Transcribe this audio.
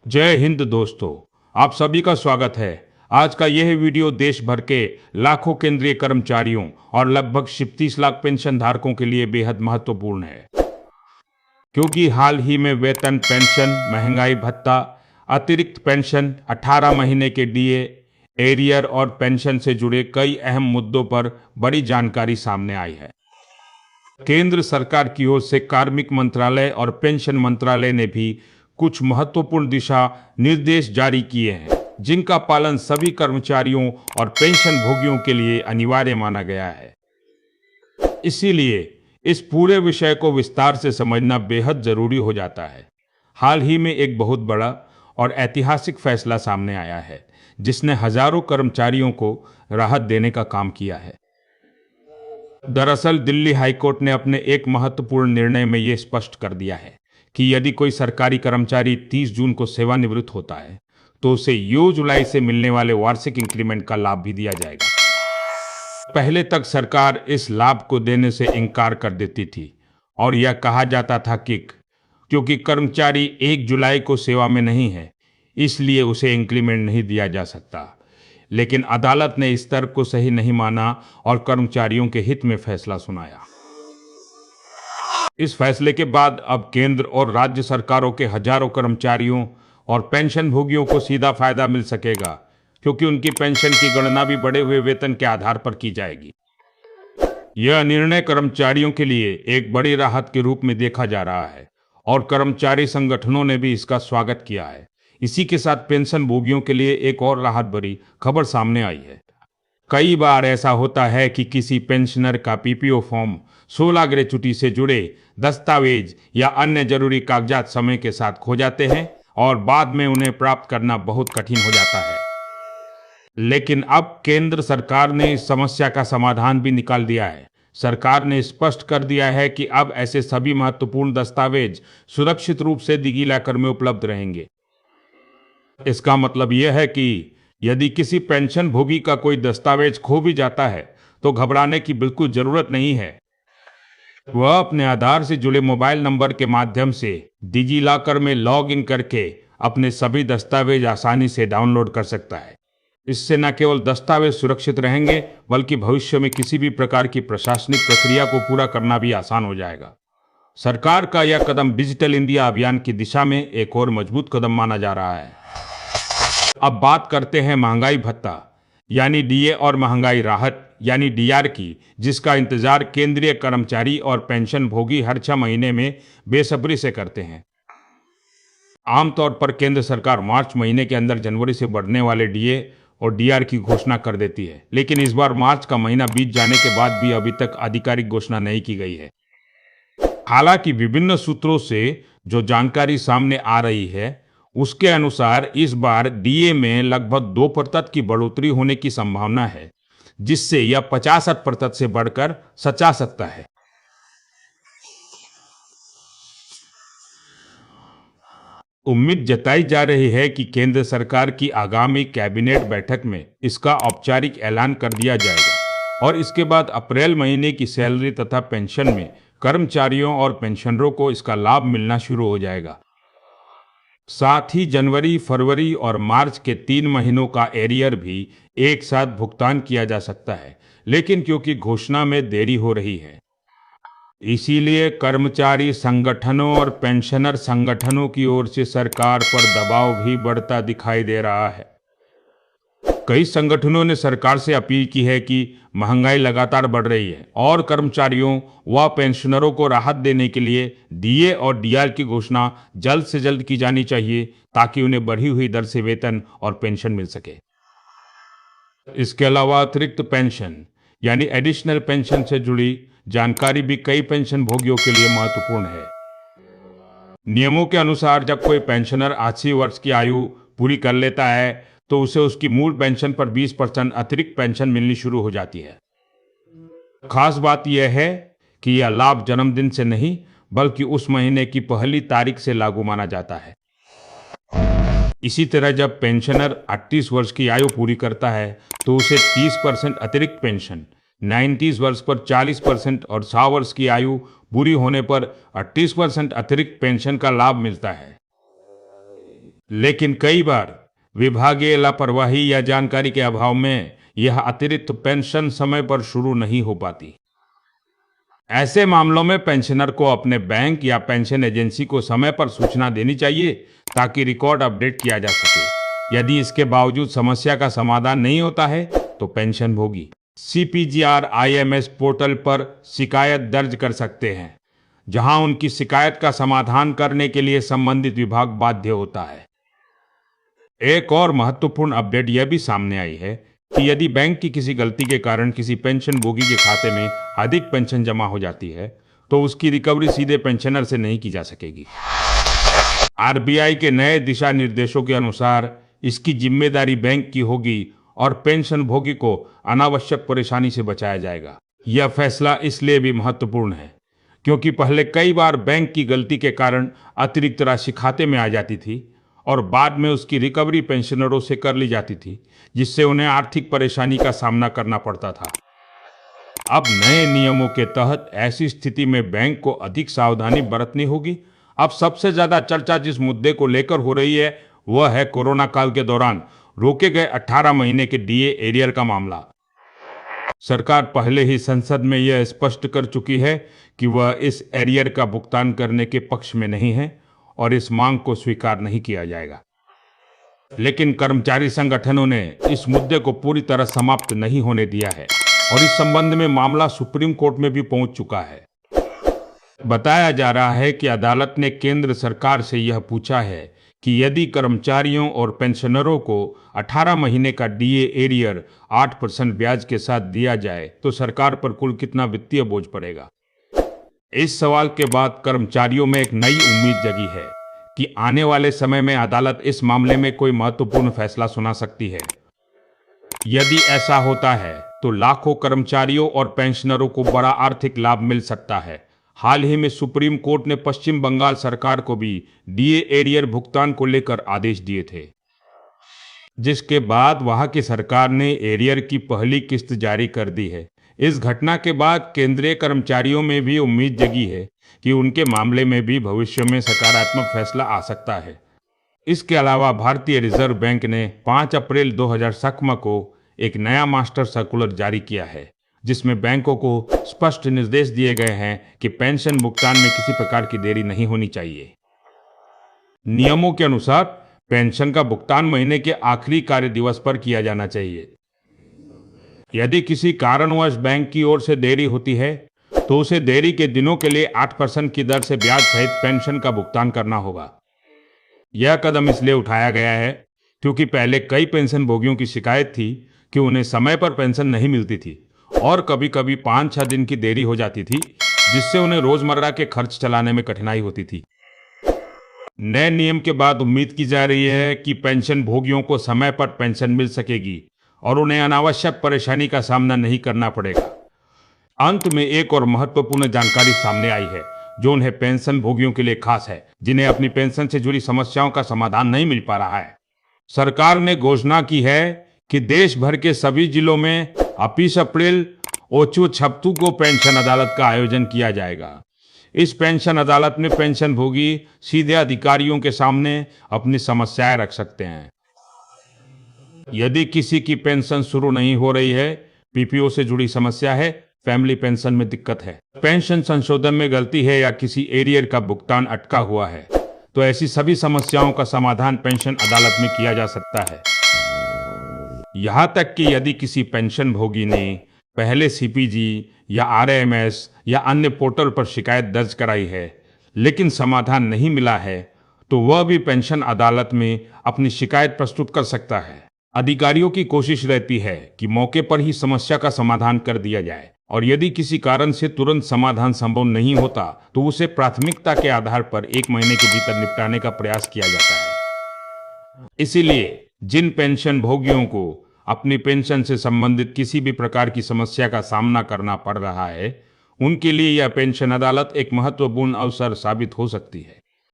जय हिंद दोस्तों, आप सभी का स्वागत है। आज का यह वीडियो देश भर के लाखों केंद्रीय कर्मचारियों और लगभग 37 लाख पेंशन धारकों के लिए बेहद महत्वपूर्ण है, क्योंकि हाल ही में वेतन, पेंशन, महंगाई भत्ता, अतिरिक्त पेंशन, 18 महीने के डीए, एरियर और पेंशन से जुड़े कई अहम मुद्दों पर बड़ी जानकारी सामने आई है। केंद्र सरकार की ओर से कार्मिक मंत्रालय और पेंशन मंत्रालय ने भी कुछ महत्वपूर्ण दिशा निर्देश जारी किए हैं, जिनका पालन सभी कर्मचारियों और पेंशन भोगियों के लिए अनिवार्य माना गया है। इसीलिए इस पूरे विषय को विस्तार से समझना बेहद जरूरी हो जाता है। हाल ही में एक बहुत बड़ा और ऐतिहासिक फैसला सामने आया है, जिसने हजारों कर्मचारियों को राहत देने का काम किया है। दरअसल दिल्ली हाईकोर्ट ने अपने एक महत्वपूर्ण निर्णय में ये स्पष्ट कर दिया है कि यदि कोई सरकारी कर्मचारी 30 जून को सेवानिवृत्त होता है तो उसे जुलाई से मिलने वाले वार्षिक इंक्रीमेंट का लाभ भी दिया जाएगा। पहले तक सरकार इस लाभ को देने से इनकार कर देती थी और यह कहा जाता था कि क्योंकि कर्मचारी 1 जुलाई को सेवा में नहीं है, इसलिए उसे इंक्रीमेंट नहीं दिया जा सकता। लेकिन अदालत ने इस तर्क को सही नहीं माना और कर्मचारियों के हित में फैसला सुनाया। इस फैसले के बाद अब केंद्र और राज्य सरकारों के हजारों कर्मचारियों और पेंशन भोगियों को सीधा फायदा मिल सकेगा, क्योंकि उनकी पेंशन की गणना भी बढ़े हुए वेतन के आधार पर की जाएगी। यह निर्णय कर्मचारियों के लिए एक बड़ी राहत के रूप में देखा जा रहा है और कर्मचारी संगठनों ने भी इसका स्वागत किया है। इसी के साथ पेंशन भोगियों के लिए एक और राहत भरी खबर सामने आई है। कई बार ऐसा होता है कि किसी पेंशनर का पीपीओ फॉर्म, 16 ग्रेच्युटी से जुड़े दस्तावेज या अन्य जरूरी कागजात समय के साथ खो जाते हैं और बाद में उन्हें प्राप्त करना बहुत कठिन हो जाता है। लेकिन अब केंद्र सरकार ने इस समस्या का समाधान भी निकाल दिया है। सरकार ने स्पष्ट कर दिया है कि अब ऐसे सभी महत्वपूर्ण दस्तावेज सुरक्षित रूप से डिजिलॉकर में उपलब्ध रहेंगे। इसका मतलब यह है कि यदि किसी पेंशन भोगी का कोई दस्तावेज खो भी जाता है तो घबराने की बिल्कुल जरूरत नहीं है। वह अपने आधार से जुड़े मोबाइल नंबर के माध्यम से डिजिलॉकर में लॉग इन करके अपने सभी दस्तावेज आसानी से डाउनलोड कर सकता है। इससे न केवल दस्तावेज सुरक्षित रहेंगे, बल्कि भविष्य में किसी भी प्रकार की प्रशासनिक प्रक्रिया को पूरा करना भी आसान हो जाएगा। सरकार का यह कदम डिजिटल इंडिया अभियान की दिशा में एक और मजबूत कदम माना जा रहा है। अब बात करते हैं महंगाई भत्ता यानी डीए और महंगाई राहत यानी डीआर की, जिसका इंतजार केंद्रीय कर्मचारी और पेंशन भोगी हर 6 महीने में बेसब्री से करते हैं। आमतौर पर केंद्र सरकार मार्च महीने के अंदर जनवरी से बढ़ने वाले डीए और डीआर की घोषणा कर देती है, लेकिन इस बार मार्च का महीना बीत जाने के बाद भी अभी तक आधिकारिक घोषणा नहीं की गई है। हालांकि विभिन्न सूत्रों से जो जानकारी सामने आ रही है, उसके अनुसार इस बार डीए में लगभग 2% की बढ़ोतरी होने की संभावना है, जिससे यह 50% से बढ़कर सचा सकता है। उम्मीद जताई जा रही है कि केंद्र सरकार की आगामी कैबिनेट बैठक में इसका औपचारिक ऐलान कर दिया जाएगा और इसके बाद अप्रैल महीने की सैलरी तथा पेंशन में कर्मचारियों और पेंशनरों को इसका लाभ मिलना शुरू हो जाएगा। साथ ही जनवरी, फरवरी और मार्च के 3 महीनों का एरियर भी एक साथ भुगतान किया जा सकता है, लेकिन क्योंकि घोषणा में देरी हो रही है, इसीलिए कर्मचारी संगठनों और पेंशनर संगठनों की ओर से सरकार पर दबाव भी बढ़ता दिखाई दे रहा है। कई संगठनों ने सरकार से अपील की है कि महंगाई लगातार बढ़ रही है और कर्मचारियों व पेंशनरों को राहत देने के लिए डीए और डीआर की घोषणा जल्द से जल्द की जानी चाहिए, ताकि उन्हें बढ़ी हुई दर से वेतन और पेंशन मिल सके। इसके अलावा अतिरिक्त पेंशन यानी एडिशनल पेंशन से जुड़ी जानकारी भी कई पेंशन भोगियों के लिए महत्वपूर्ण है। नियमों के अनुसार जब कोई पेंशनर 80 वर्ष की आयु पूरी कर लेता है तो उसे उसकी मूल पेंशन पर 20% अतिरिक्त पेंशन मिलनी शुरू हो जाती है। खास बात यह है कि यह लाभ जन्मदिन से नहीं, बल्कि उस महीने की पहली तारीख से लागू माना जाता है। इसी तरह जब पेंशनर 38 वर्ष की आयु पूरी करता है तो उसे 30% अतिरिक्त पेंशन, 90 वर्ष पर 40% और 100 वर्ष की आयु पूरी होने पर 38% अतिरिक्त पेंशन का लाभ मिलता है। लेकिन कई बार विभागीय लापरवाही या जानकारी के अभाव में यह अतिरिक्त पेंशन समय पर शुरू नहीं हो पाती। ऐसे मामलों में पेंशनर को अपने बैंक या पेंशन एजेंसी को समय पर सूचना देनी चाहिए ताकि रिकॉर्ड अपडेट किया जा सके। यदि इसके बावजूद समस्या का समाधान नहीं होता है तो पेंशन भोगी CPGRIMS पोर्टल पर शिकायत दर्ज कर सकते हैं, जहां उनकी शिकायत का समाधान करने के लिए संबंधित विभाग बाध्य होता है। एक और महत्वपूर्ण अपडेट यह भी सामने आई है कि यदि बैंक की किसी गलती के कारण किसी पेंशन भोगी के खाते में अधिक पेंशन जमा हो जाती है तो उसकी रिकवरी सीधे पेंशनर से नहीं की जा सकेगी। RBI के नए दिशा निर्देशों के अनुसार इसकी जिम्मेदारी बैंक की होगी और पेंशन भोगी को अनावश्यक परेशानी से बचाया जाएगा। यह फैसला इसलिए भी महत्वपूर्ण है क्योंकि पहले कई बार बैंक की गलती के कारण अतिरिक्त राशि खाते में आ जाती थी और बाद में उसकी रिकवरी पेंशनरों से कर ली जाती थी, जिससे उन्हें आर्थिक परेशानी का सामना करना पड़ता था। अब नए नियमों के तहत ऐसी स्थिति में बैंक को अधिक सावधानी बरतनी होगी। अब सबसे ज्यादा चर्चा जिस मुद्दे को लेकर हो रही है वह है कोरोना काल के दौरान रोके गए 18 महीने के DA एरियर का मामला। सरकार पहले ही संसद में यह स्पष्ट कर चुकी है कि वह इस एरियर का भुगतान करने के पक्ष में नहीं है और इस मांग को स्वीकार नहीं किया जाएगा। लेकिन कर्मचारी संगठनों ने इस मुद्दे को पूरी तरह समाप्त नहीं होने दिया है और इस संबंध में मामला सुप्रीम कोर्ट में भी पहुंच चुका है। बताया जा रहा है कि अदालत ने केंद्र सरकार से यह पूछा है कि यदि कर्मचारियों और पेंशनरों को 18 महीने का DA एरियर 8% ब्याज के साथ दिया जाए तो सरकार पर कुल कितना वित्तीय बोझ पड़ेगा। इस सवाल के बाद कर्मचारियों में एक नई उम्मीद जगी है कि आने वाले समय में अदालत इस मामले में कोई महत्वपूर्ण फैसला सुना सकती है। यदि ऐसा होता है तो लाखों कर्मचारियों और पेंशनरों को बड़ा आर्थिक लाभ मिल सकता है। हाल ही में सुप्रीम कोर्ट ने पश्चिम बंगाल सरकार को भी DA एरियर भुगतान को लेकर आदेश दिए थे, जिसके बाद वहां की सरकार ने एरियर की पहली किस्त जारी कर दी है। इस घटना के बाद केंद्रीय कर्मचारियों में भी उम्मीद जगी है कि उनके मामले में भी भविष्य में सकारात्मक फैसला आ सकता है। इसके अलावा भारतीय रिजर्व बैंक ने 5 अप्रैल 2017 को एक नया मास्टर सर्कुलर जारी किया है, जिसमें बैंकों को स्पष्ट निर्देश दिए गए हैं कि पेंशन भुगतान में किसी प्रकार की देरी नहीं होनी चाहिए। नियमों के अनुसार पेंशन का भुगतान महीने के आखिरी कार्य दिवस पर किया जाना चाहिए। यदि किसी कारणवश बैंक की ओर से देरी होती है तो उसे देरी के दिनों के लिए 8% की दर से ब्याज सहित पेंशन का भुगतान करना होगा। यह कदम इसलिए उठाया गया है क्योंकि पहले कई पेंशन भोगियों की शिकायत थी कि उन्हें समय पर पेंशन नहीं मिलती थी और कभी कभी 5-6 दिन की देरी हो जाती थी, जिससे उन्हें रोजमर्रा के खर्च चलाने में कठिनाई होती थी। नए नियम के बाद उम्मीद की जा रही है कि पेंशन भोगियों को समय पर पेंशन मिल सकेगी और उन्हें अनावश्यक परेशानी का सामना नहीं करना पड़ेगा। अंत में एक और महत्वपूर्ण जानकारी सामने आई है जो उन्हें पेंशन भोगियों के लिए खास है, जिन्हें अपनी पेंशन से जुड़ी समस्याओं का समाधान नहीं मिल पा रहा है। सरकार ने घोषणा की है कि देश भर के सभी जिलों में 21 अप्रैल ओचू छप्तू को पेंशन अदालत का आयोजन किया जाएगा। इस पेंशन अदालत में पेंशन भोगी सीधे अधिकारियों के सामने अपनी समस्याएं रख सकते हैं। यदि किसी की पेंशन शुरू नहीं हो रही है, PPO से जुड़ी समस्या है, फैमिली पेंशन में दिक्कत है, पेंशन संशोधन में गलती है या किसी एरियर का भुगतान अटका हुआ है, तो ऐसी सभी समस्याओं का समाधान पेंशन अदालत में किया जा सकता है। यहाँ तक कि यदि किसी पेंशन भोगी ने पहले CPG या RMS या अन्य पोर्टल पर शिकायत दर्ज कराई है लेकिन समाधान नहीं मिला है, तो वह भी पेंशन अदालत में अपनी शिकायत प्रस्तुत कर सकता है। अधिकारियों की कोशिश रहती है कि मौके पर ही समस्या का समाधान कर दिया जाए और यदि किसी कारण से तुरंत समाधान संभव नहीं होता तो उसे प्राथमिकता के आधार पर 1 महीने के भीतर निपटाने का प्रयास किया जाता है। इसीलिए जिन पेंशन भोगियों को अपनी पेंशन से संबंधित किसी भी प्रकार की समस्या का सामना करना पड़ रहा है, उनके लिए यह पेंशन अदालत एक महत्वपूर्ण अवसर साबित हो सकती है।